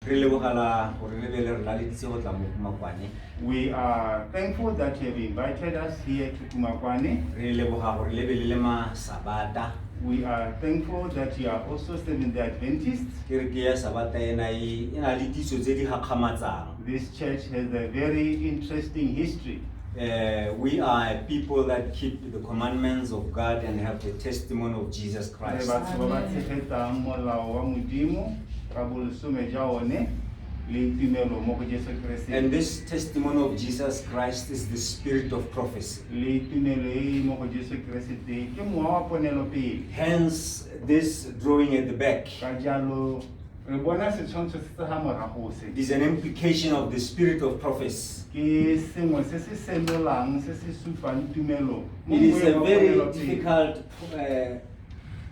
We are thankful that you have invited us here to Kumakwane. We are thankful that you are also serving the Adventists. This church has a very interesting history. We are people that keep the commandments of God and have the testimony of Jesus Christ. And this testimony of Jesus Christ is the spirit of prophecy. Hence, this drawing at the back is an implication of the spirit of prophecy. It is a very difficult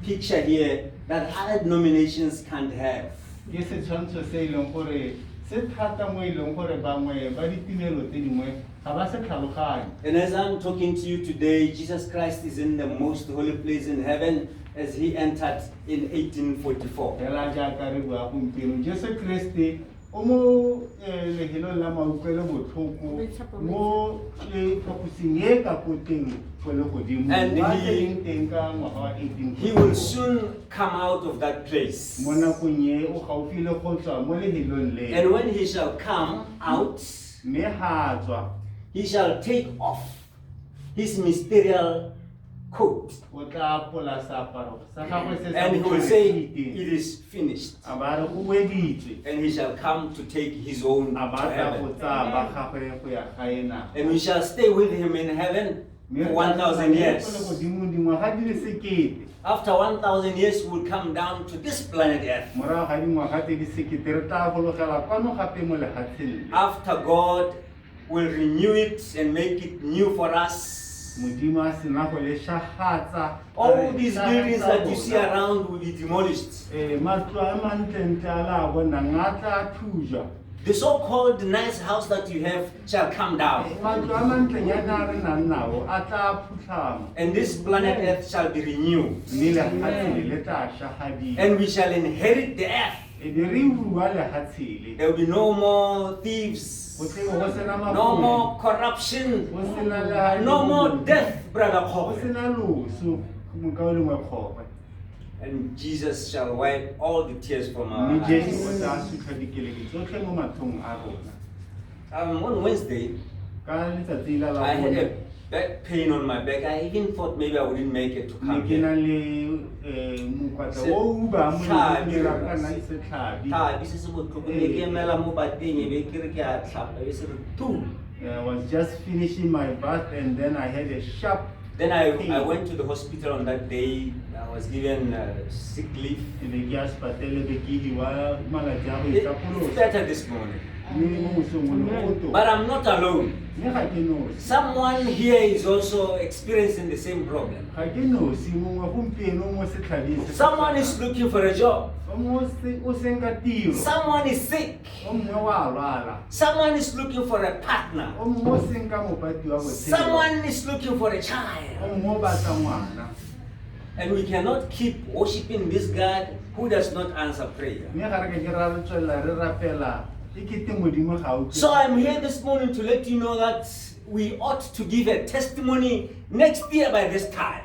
picture here that other denominations can't have. And as I'm talking to you today, Jesus Christ is in the most holy place in heaven as he entered in 1844. And he will soon come out of that place. And when he shall come out, he shall take off his ministerial coat. And he will say, it is finished. And he shall come to take his own to heaven. And we shall stay with him in heaven for 1,000 years. After 1,000 years, we will come down to this planet Earth. After God will renew it and make it new for us. All these buildings that you see around will be demolished. The so-called nice house that you have shall come down. And this planet Earth shall be renewed. And we shall inherit the earth. There will be no more thieves, no more corruption, no more death, brother Paul. And Jesus shall wipe all the tears from our eyes. On Wednesday, I had a back pain on my back. I even thought maybe I wouldn't make it to come here. I was just finishing my bath and then I had a sharp Then I went to the hospital on that day. I was given sick leave. It's better this morning. But I'm not alone. Someone here is also experiencing the same problem. Someone is looking for a job. Someone is sick. Someone is looking for a partner. Someone is looking for a child. And we cannot keep worshiping this God who does not answer prayer. So I'm here this morning to let you know that we ought to give a testimony next year by this time.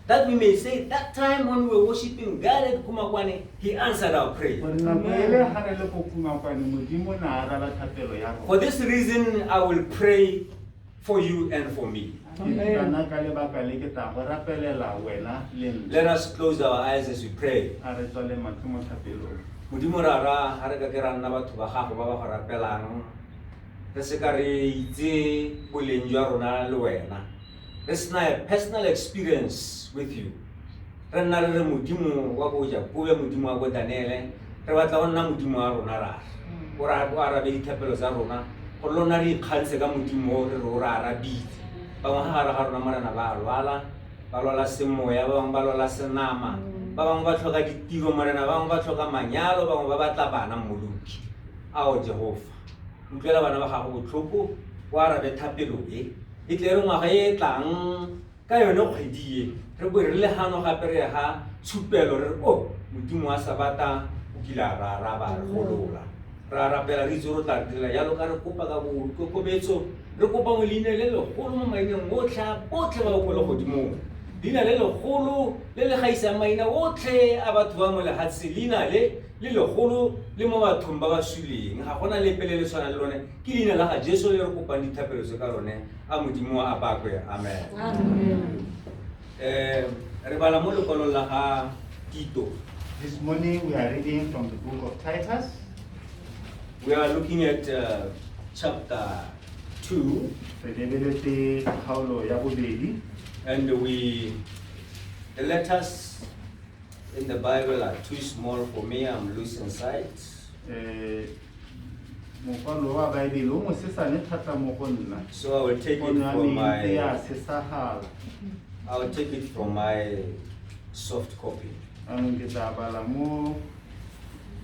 That we may say that time when we were worshiping God at Kumakwane, he answered our prayer. For this reason, I will pray for you and for me. Let us close our eyes as we pray. This is a personal experience with you. Kolonari khalsega mudimo re rora rabit ba ngwa ga ga rona morena ba lwala ba lwala semoya ba bang ba lwala senama ba bang ba tlhoka ditiro morena ba bang ba tlhoka manyalo ba bang ba batla bana moluki ao Jehova ntlela bana ba gago botlhoko wa ra be thapelo e tle re ngwa ga e tlang ka yone kgwedi ye re bo re le hano gape re ha tshupelo re o modimo wa sabata o kila ra ba re golola ra rapela re itse ro tla dira yalo ka re kopa ka bo kokobetso re kopa mo leina le legolo mo maineng otlhe botlhe ba go le godimo leina le legolo le le gaisang maina otlhe a batho ba mo lehatshe leina le legolo le mo bathong ba ba suleng ga gona le pele le tshwana le lone ke leina la ga Jesu le re kopang dithapelo ka lone a modimo a bakwe amen Amen. re bala mo lekwalong la ga Tito. This morning we are reading from the book of Titus. We are looking at chapter 2, Re lebeletse kgaolo ya bobedi. and the letters in the Bible are too small for me. I'm losing sight. Mokwalo wa Bible o mo sesane thata mo go nna. So I will take it Pono ya from mente ya my sesagala. soft copy. Anong ke tla bala mo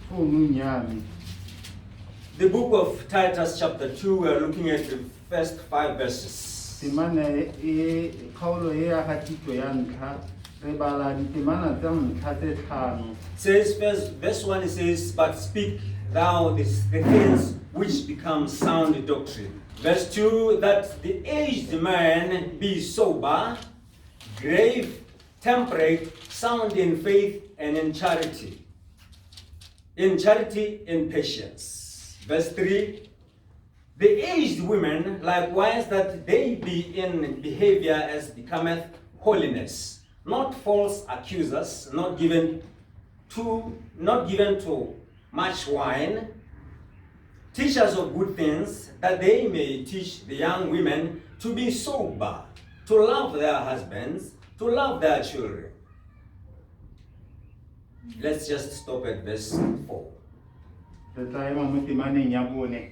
founung ya me. The book of Titus chapter 2, we are looking at the first 5 verses. Temana kgaolo e ya ga Tito ya ntlha re bala ditemana tsa ntlha tse tlhano. Says verse 1, it says, but speak thou the things which become sound doctrine. Verse 2, that the aged man be sober, grave, temperate, sound in faith and in charity. In charity, in patience. Verse 3, the aged women likewise, that they be in behavior as becometh holiness, not false accusers, not given to much wine, teachers of good things, that they may teach the young women to be sober, to love their husbands, to love their children. Let's just stop at verse 4. Re tla ema mo temaneng ya bone.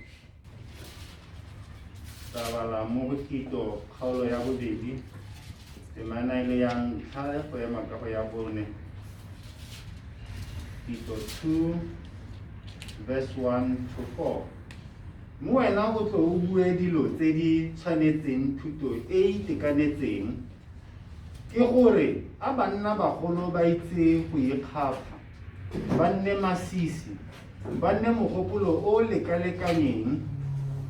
Tla bala mo go Tito kgaolo ya bobedi. Temana e le ya ntlha go ema ka go ya bone. Tito 2 verse 1 to 4. Mo wena go tlo o bue dilo tse di tshwanetseng thuto e itekanetseng. Ke gore a banna bagolo ba itse go ikgapha, ba nne masisi, ba nne mogopolo o lekalekanyeng,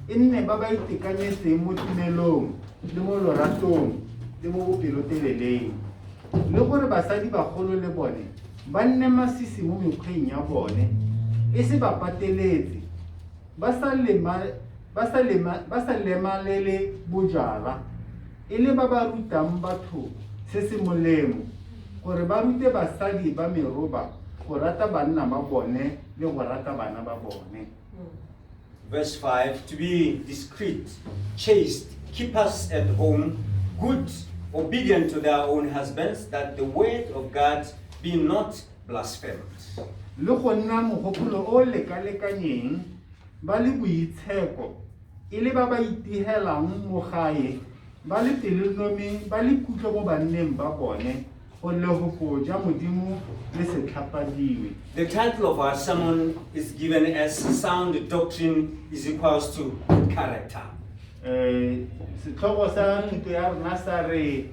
e nne ba ba itekanetseng mo tumelong le mo loratong le mo bopeloteleleng, le gore basadi bagolo le bone ba nne masisi mo mekgweng ya bone, e se ba pateletse, ba sa lemalele bojala, e le ba ba rutang batho se se molemo, gore ba rute basadi ba meroba go rata banna ba bone le go rata bana ba bone. Verse 5, to be discreet, chaste, keepers at home, good, obedient to their own husbands, that the word of God be not blasphemed. Le go nna mogopolo o lekalekanyeng, ba le boitsheko, e le ba ba itihelang mo gae, ba le pelonomi, ba le kutlo mo banneng ba bone, go le go koja modimo le setlhapadiwe. The title of our sermon is given as Sound Doctrine is equals to Good Character. Setlhogo sa thuto ya rona sa re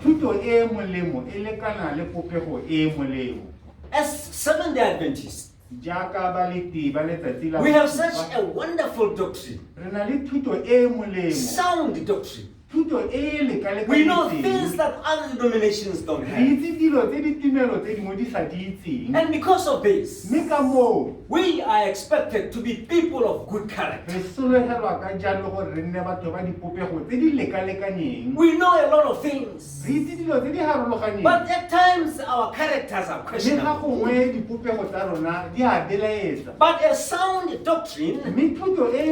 thuto e molemo e lekana le popego e molemo. As Seventh-day Adventists, Jaaka ba le ti ba letsatsi la we have such a wonderful doctrine, re na le thuto e molemo, sound doctrine. thuto e lekalekanyeng. We know things that other denominations don't Re have. itse dilo tse di tumelo tse dingwe di sa di itseng. And because of this, Mme ka moo we are expected to be people of good character. re sologelwa ka jalo gore re nne batho ba dipopego tse di lekalekanyeng. We know a lot of things, Re itse dilo tse di harologaneng. but at times our characters are Le ga questionable. gongwe dipopego tsa rona di a belaetsa. But a sound doctrine Mme thuto e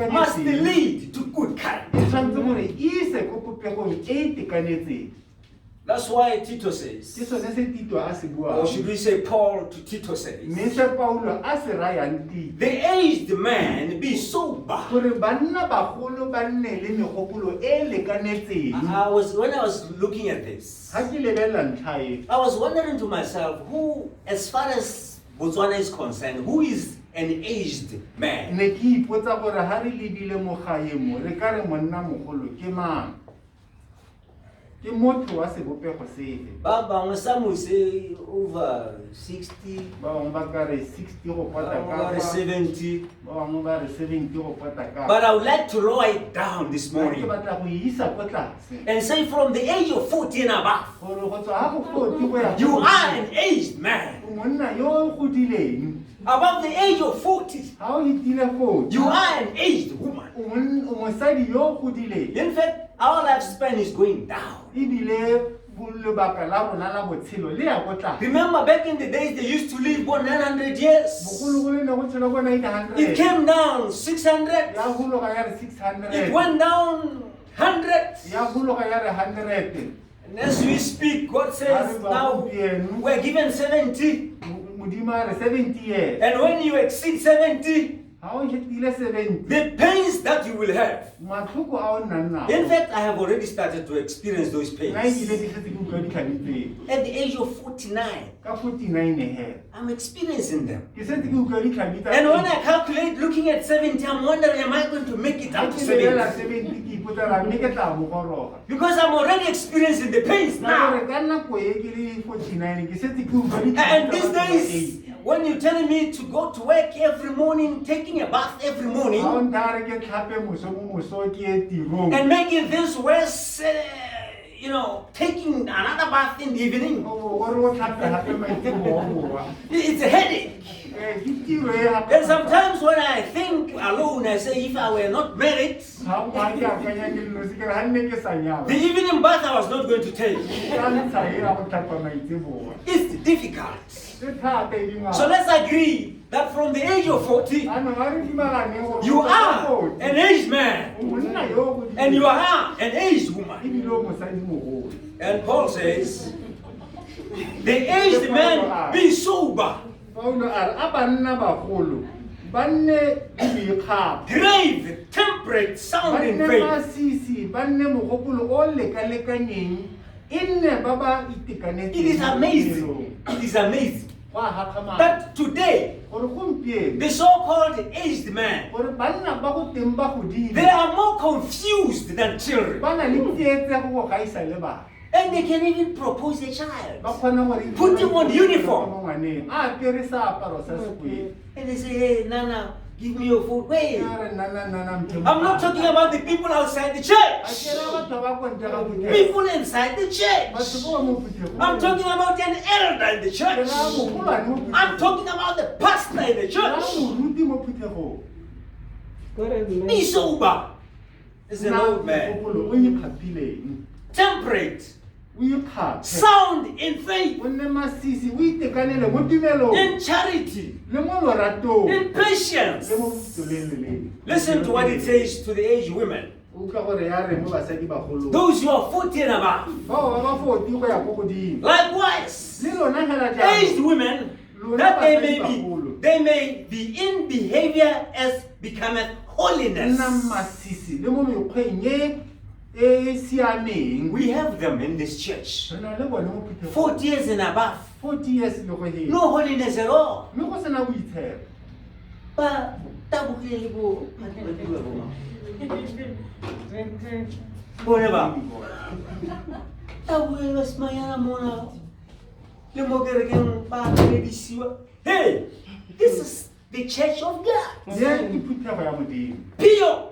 must lekalekanyeng lead to good character. e tshwanetse gore e ise ko popegong e itekanetseng. That's why Tito Ke says, sone se Tito a se or buang. should we say Paul to Tito Mme says, se Paulo a se rayang Tito. the aged man be sober. Gore banna bagolo ba nne le megopolo e lekanetseng. When I was looking at this, Ha ke lebelela ntlha e, I was wondering to myself, who, as far as Botswana is concerned, who is an aged man? ne ke ipotsa gore ha re lebile mo gae mo re ka re monna mogolo ke mang. ke motho wa sebopego sefe Ba bangwe some will say over 60, ba bangwe ba ka re 60 go ba pota bangwe ba re ka 70. ba bangwe ba re 70 go pota ka But I would like to lower it down this ke morning batla go isa ko tlase and say from the age of 40 and above, gore go tswa ha go 40 go ya you are an aged man. o monna yo o godileng Above the age of 40, ha o hitile 40 you are an aged woman. o mosadi yo o godileng In fact, our lifespan is going down. ebile lebaka la rona la botshelo le ya ko tlase Remember back in the days they used to live for 900 years. bogologolo ne go tshela ko 900 It came down 600. ya hologa ya re 600 It went down 100. ya hologa ya re 100 And as we speak, God says now we're given 70. modimo a re 70 years And when you exceed 70, ha o hitile 70 the pains that you will have. matlhoko a o nnang nao In fact, I have already started to experience those nna pains. ile di setse ke utlwa ditlhabitseng At the age of 49, ka 49 he I'm experiencing them. ke setse ke utlwa ditlhabi tsa And when I calculate looking at 70, I'm wondering, am I going to make it ha up to ke lebela 70? 70 ke ipotsela mme ke tla mogoroga Because I'm already experiencing the pains ka now. gore ka nako e ke le 49 ke setse ke utlwa And these ditlhabi days, when you're telling me to go to work every morning, taking a bath every morning, ha o ntare ke tlhape moso mo moso ke ye tirong and making this worse, taking another bath in the evening, gore o tlhape gape maitsebo wa bowa it's a headache. ke tiro e gape And sometimes when I think alone, I say, if I were not married, ha o ke akanya ke dilo se ke re ha nne ke sa nyala the evening bath I was not going to take. ka ntsha e ya go tlhapa maitseboa It's difficult. se thata e dingata So let's agree that from the age of 40, ano ga re dimaganeng gore you o are motho an aged man monna yo o godileng. and you are an aged woman. ebile o mosadi mogolo And Paul says, the aged man be sober, paulo a re a banna bagolo ba nne le boikgapo grave, temperate, sound ba in nne faith. masisi ba nne mogopolo o lekalekaneng e nne ba ba itekanetseng It is mo amazing. bophelong. It is amazing Go a gakgamala. that today, gore gompieno the so-called aged man, gore banna ba go teng ba godile they are more confused than children. ba na le tsietsego go gaisa le bana And they can even propose a child. ba kgona gore Put him on uniform. mo ngwaneng a apere seaparo sa sekwele And they say, hey, Nana, give me your food. Wait, a re nana mphe I'm not talking about the people outside the church. akere batho ba ko ntle ga bothego People inside the church. batho ba mo bothego I'm talking about an elder in the ke church. ra mogolwane mo I'm talking about the pastor in the ke ra church. moruti mo phuthegong Be sober as an old man, mogopolo o ikgapileng temperate, o ikgape sound in faith, o nne masisi o itekanele mo tumelong in charity, le mo loratong in patience. le mo botoleleleng Listen to what it says to the aged women. utlwa gore ya re mo basadi bagolong Those who are 40 and above. bao ba ba 40 go ya ko godimo Likewise, le lona hela aged jalo women, that they may be in behavior as becometh holiness. nna masisi le mo mekgweng e siameng We have them in this church. re na le bone mo phuthegong 40 years and above. 40 years le go hela No holiness at all. mme go sena boitshepo Ba tabukile le bo bone ba tabukile ba smayana mona le mo kerekeng ba redisiwa. Hey, this is the church of God. ye ke phuthego ya modimo Pure.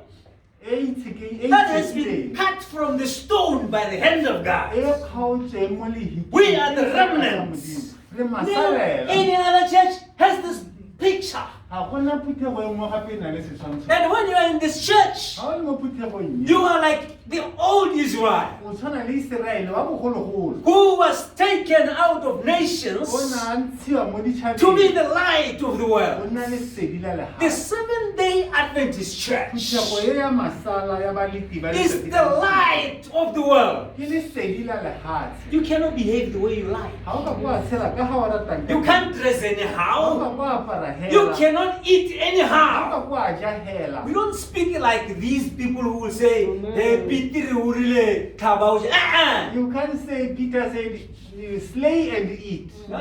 e itshekeng That has been cut from the stone by the hand of God. e kgaotseng mo lehikeng We are the remnants. re Never masalela any other church has this picture. ga gona phuthego e nngwe gape e na le setshwantsho And when you are in this church, ga o le mo phuthegong you are like the old Israel o tshwana le Iseraele wa bogologolo who was taken out of nations o na a ntshiwa mo to be ditšhabeng the light of the o world. nna le sedi la The legae Seventh-day Adventist Church phuthego e ya masala ya baleti ba is letsatsi the la- light of the world. ke le sedi la legatshe You cannot behave the way you like. ga o ka kwa tshela ka ga wa ratang You can't dress ga o anyhow. ka kwa apara You hela cannot eat ga o ka anyhow. kwa ja hela We don't speak like these people who will say, "Hey, Peter, urile thaba o je." you can't say Peter said slay and eat No.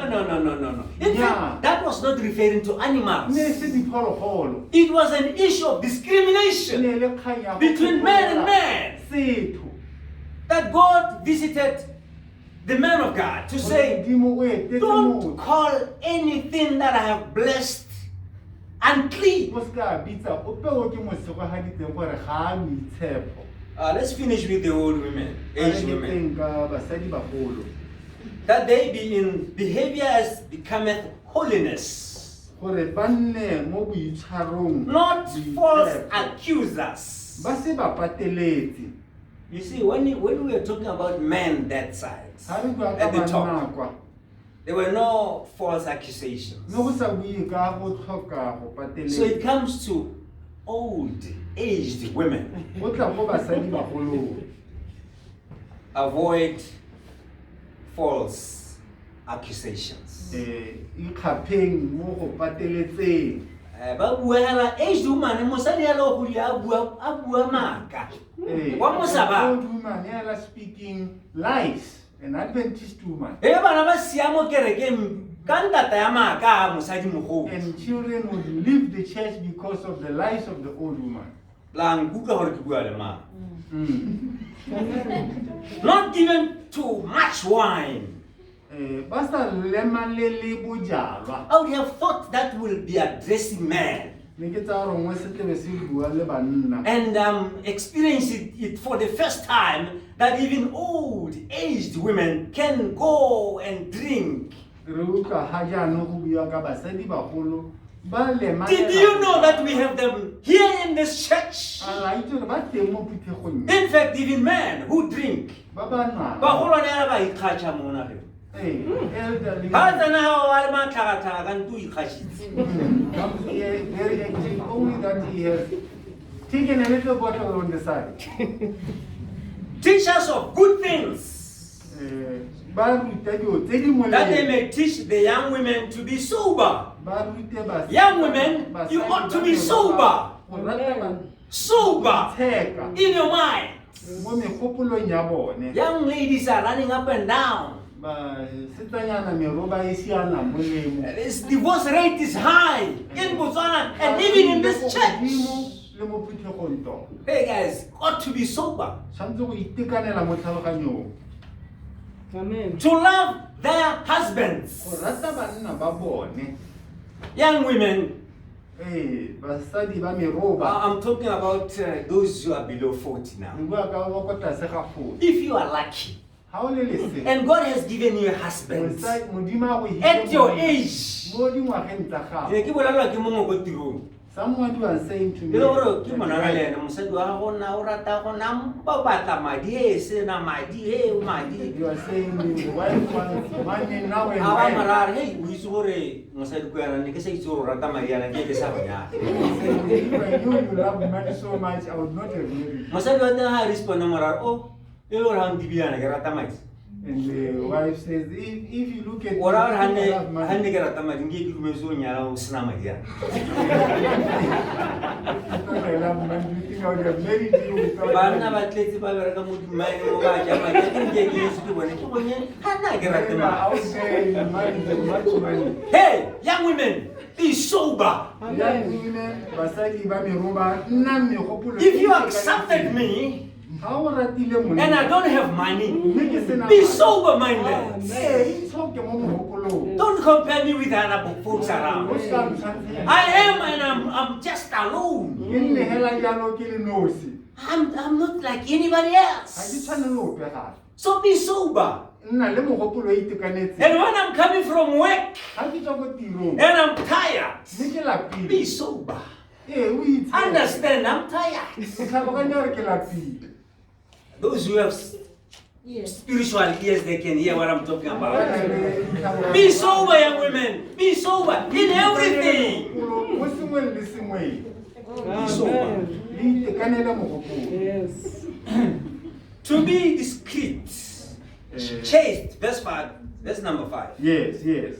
In Yeah. fact, that was not referring to animals. ne se diphologolo It was an issue of e discrimination ne le kgang ya go between man and fetola man. setho that God visited the man of God to say, don't call anything that I have blessed unclean. Let's finish with the old women, aged women. That they be in behavior as becometh holiness, not false accusers. You see, when we were talking about men that side, at the top, there were no false accusations. So it comes to old, aged women. Avoid false accusations. Aged woman, old woman speaking lies. An Adventist woman. And children would leave the church because of the lies of the old woman. Not given too much wine. I would have thought that will be addressing men. And experiencing it for the first time that even old, aged women can go and drink. Did you know that we have them here in this church? In fact, even men who drink. Elderly. Comes here very active, only that he has taken a little bottle on the side. Teach us of good things, that they may teach the young women to be sober. Young women, you ought to be sober. Sober in your mind. Young ladies are running up and down. This divorce rate is high in Botswana and even in this church. Hey guys, ought to be sober. Amen. To love their husbands. Young women, I'm talking about those who are below 40 now. If you are lucky, and God has given you a husband at your age, someone who is saying to me, you are saying the wife wants money now and then. If I knew you love money so much, I would not have married you. And the wife says, if you look at me, you love money. Because I love money, you think I would have married you without money. Hey, young women, be sober. If you accepted me, and I don't have money, be sober-minded. Don't compare me with other folks around. I am and I'm just alone. I'm not like anybody else. So be sober. And when I'm coming from work and I'm tired, be sober. Understand, I'm tired. Those who have spiritual ears, they can hear what I'm talking about. Be sober, young women. Be sober in everything. Be sober. Yes. To be discreet. Chaste. Verse number 5. Yes, yes.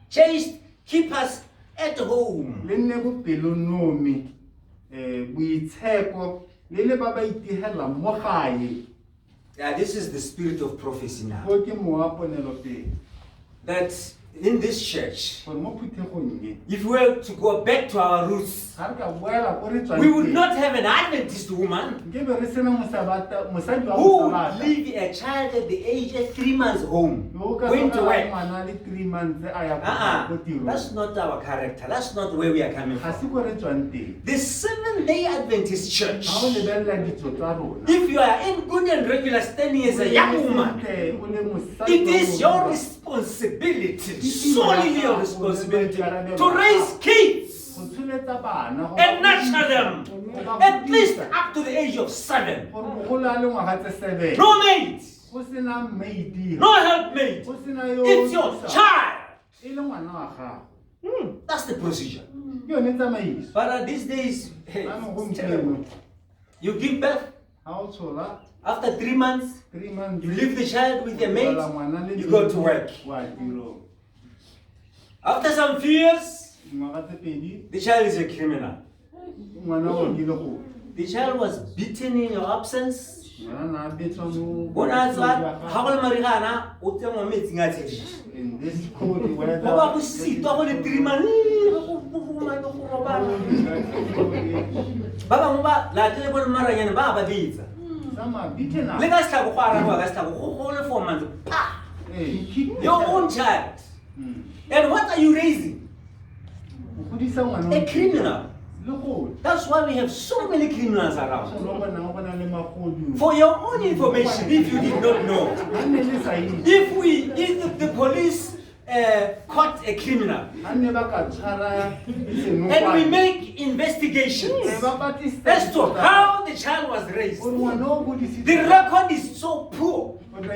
Chaste, keep us at home. Yeah, this is the spirit of prophecy now. That in this church, gore mo phuthegong e if we were to go back to our roots, ga re ka boela ko re tswang we would teng, not have an Adventist woman nke be re sena mosadi wa who would mosabata leave a child at the age of 3 months home, yo ka going to tlogela work. ngwana le 3 months a ya ko tirong That's not our character. That's not where we are coming ga from. se ko re tswang teng The Seventh-day Adventist Church, ga o lebelela ditso tsa rona if you are in good and regular standing as a young woman, it is your responsibility, solely your responsibility, to raise kids and nurture them at least up to the age of 7. No maid, no helpmate. It's your child. That's the procedure. But these days, hey, it's terrible. You give birth. After 3 months, you leave the child with a maid, you go to work. After some few years, the child is a criminal. The child was beaten in your absence. In this cold weather, some are beaten up. Your own child. And what are you raising? A criminal. That's why we have so many criminals around. For your own information, if you did not know, if the police caught a criminal and we make investigations as to how the child was raised, the record is so poor. Lock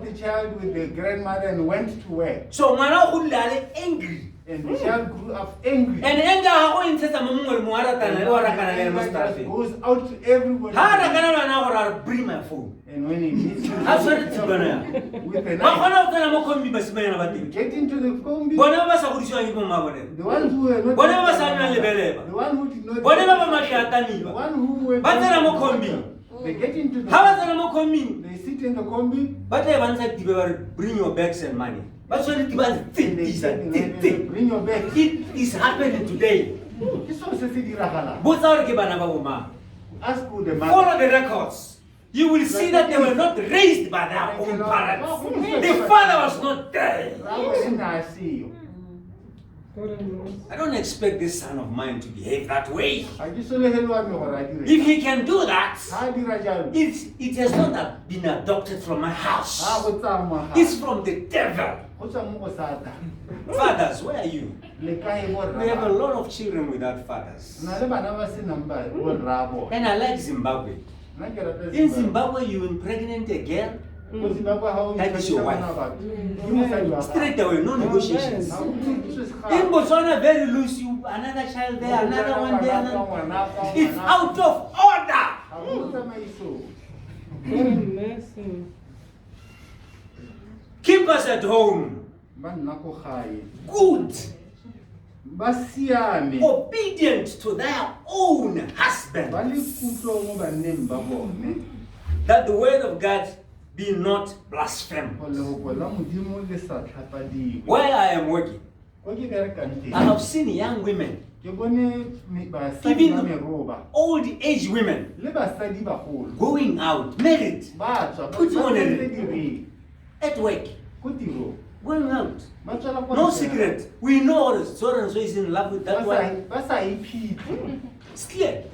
the child with the grandmother and went to work. So angry. And the child grew up angry. And anger goes out to everybody. I'll bring my phone. And when he meets you With a knife, get into the combi. The one who were not the one who did not the one who were they get into the they sit in the combi. Bring your bags and money. But And they say, bring your bag. it is happening today. Ask who the man. Follow the records. You will see that they were not raised by their own parents. The father was not there. I don't expect this son of mine to behave that way. If he can do that, it has not been adopted from my house. It's from the devil. Fathers, where are you? We have a lot of children without fathers. And I like Zimbabwe. In Zimbabwe, you impregnate a girl, that is your wife. Straight away, no negotiations. In Botswana, very loose, you another child there, another one there. Another. It's out of order. Keep us at home. Good. Obedient to their own husband. That the word of God be not blasphemed. While I am working, I have seen young women, even old age women, going out, married, putting on a ring, at work, going out. No secret. We know so and so is in love with that one. It's clear.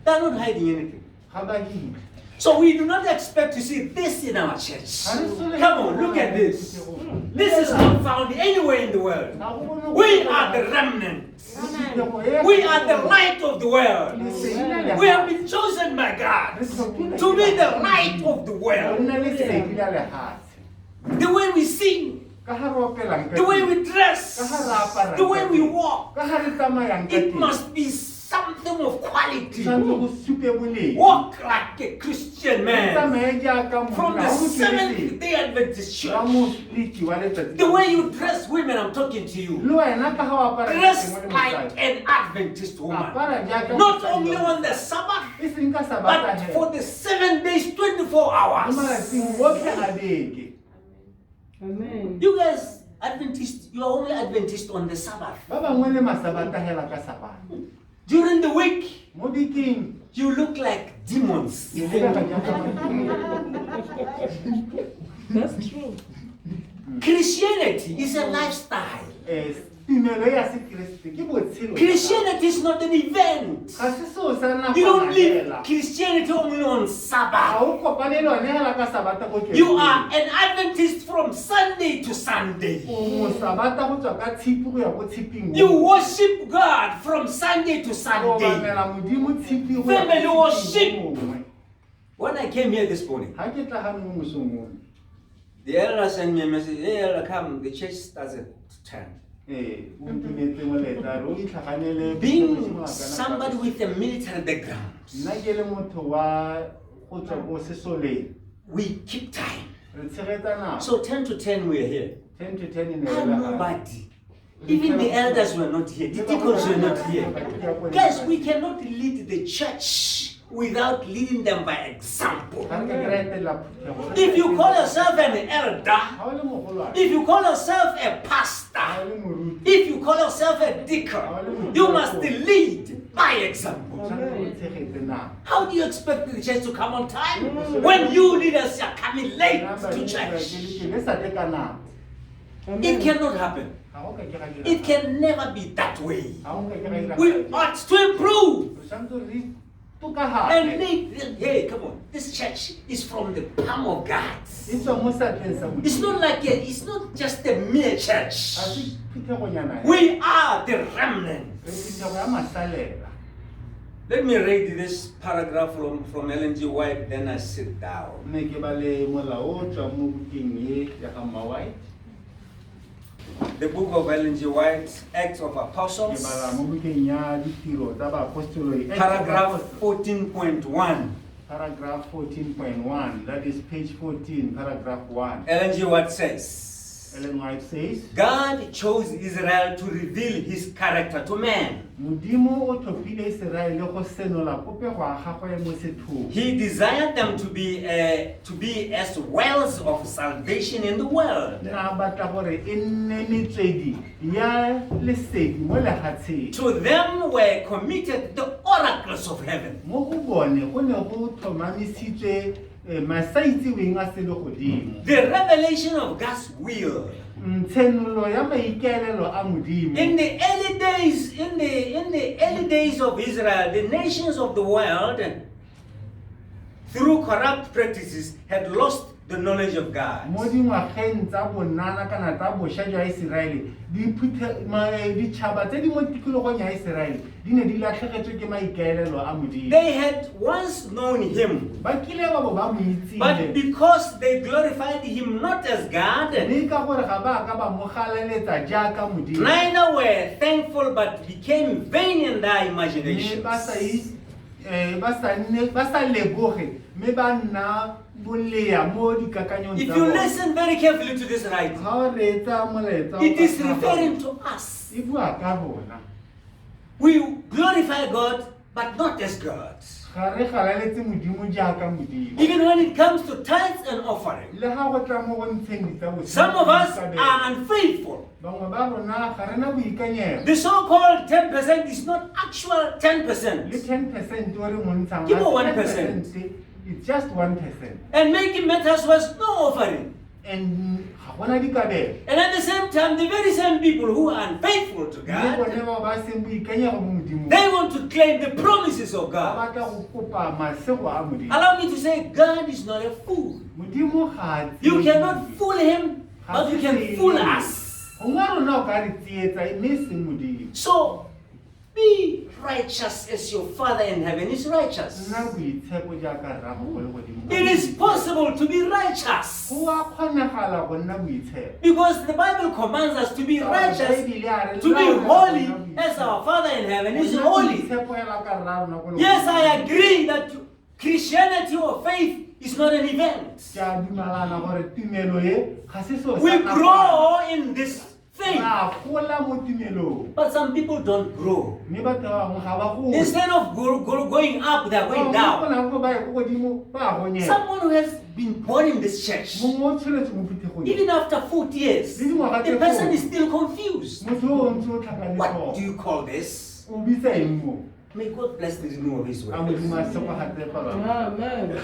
They're not hiding anything. So we do not expect to see this in our church. Come on, look at this. This is not found anywhere in the world. We are the remnant. We are the light of the world. We have been chosen by God to be the light of the world. The way we sing, the way we dress, the way we walk, it must be something of quality. Tshwanetse go supe boleng. Walk like a Christian man. Tsamaye jaaka From the monna, o Seventh Day Adventist wa Church. motliki wa letsatsi. The way you dress women, I'm talking to you. Le wena ka ha o apara Dress sengwe le like mosadi. an Adventist woman. Apara jaaka Not mosadi only wa- on the Sabbath, E seng ka Sabata but hela. for the 7 days, 24 Mo hours. malatsing otlhe a beke. Amen. You guys, Adventist, you are only Adventist on the Sabbath. Ba bangwe le masabata hela ka Sabata. During the week, Mo bekeng, you look like demons. ke lebega jaaka batho. That's true. Christianity is a lifestyle. Tumelo ya sekreste ke botshelo. Christianity is not an event. Ga se seo sa nakwana You don't live hela. Christianity only on Ga Sabbath. o kopane le one hela ka Sabata go ke. You are an Adventist from Sunday to Sunday. O Sabata go tswa ka tshipi go ya go tshiping. You worship God from Sunday to O Sunday. bamela Modimo tshipi go ya Family go worship. tshiping gongwe. When I came here this morning, Ha ke tla ga mo mosong o. the elder sent me a message. Hey, elder, come. The church starts at 10. O ntumetse mo leta ro itlhaganele. Being somebody with a military background, Nna ke le motho wa go tswa go sesoleng. we keep time. Re tshegetsa nako. So 10 to 10 we are here. 10 to 10 in And nobody. Even the elders were not here. The deacons were not here. Guys, we cannot lead the church without leading them by example. If you call yourself an elder, if you call yourself a pastor, if you call yourself a deacon, you must lead by example. How do you expect the church to come on time when you leaders are coming late to church? It cannot happen. It can never be that way. We ought to improve and make them, hey, come on, this church is from the palm of God. It's not like it's not just a mere church. We are the remnant. Let me read this paragraph from Ellen G. White, then I sit down. The book of Ellen G. White, Acts of Apostles, paragraph 14.1. Paragraph 14.1, that is page 14, paragraph 1. Ellen G. White says, Ellen White says, God chose Israel to reveal his character to man. He desired them to be as wells of salvation in the world. To them were committed the oracles of heaven. The revelation of God's will. In the early days of Israel, the nations of the world, through corrupt practices, had lost the knowledge of God. They had once known him, but because they glorified him not as God, neither were thankful but became vain in their imaginations. If you listen very carefully to this writing, it is referring to us. We glorify God, but not as God. Even when it comes to tithes and offering, some of us are unfaithful. The so-called 10% is not actual 10%. Give 10%. Give 1%. It's just 1%. And making matters was no offering. And at the same time, the very same people who are unfaithful to God, they want to claim the promises of God. Allow me to say, God is not a fool. You cannot fool him, but you can fool us. So, be righteous as your Father in heaven is righteous. nna boitshepo jaaka rrago go le godimo It is possible to be righteous. go a kgonagala go nna boitshepo Because the Bible commands us to be righteous, to be holy as our Father in heaven is holy. Yes, I agree that Christianity or faith is not an event. We grow in this faith, but some people don't grow. Instead of going up, they are going down. Someone who has been born in this church, even after 40 years, the person is still confused. What do you call this? May God bless the renewal of His word. Amen.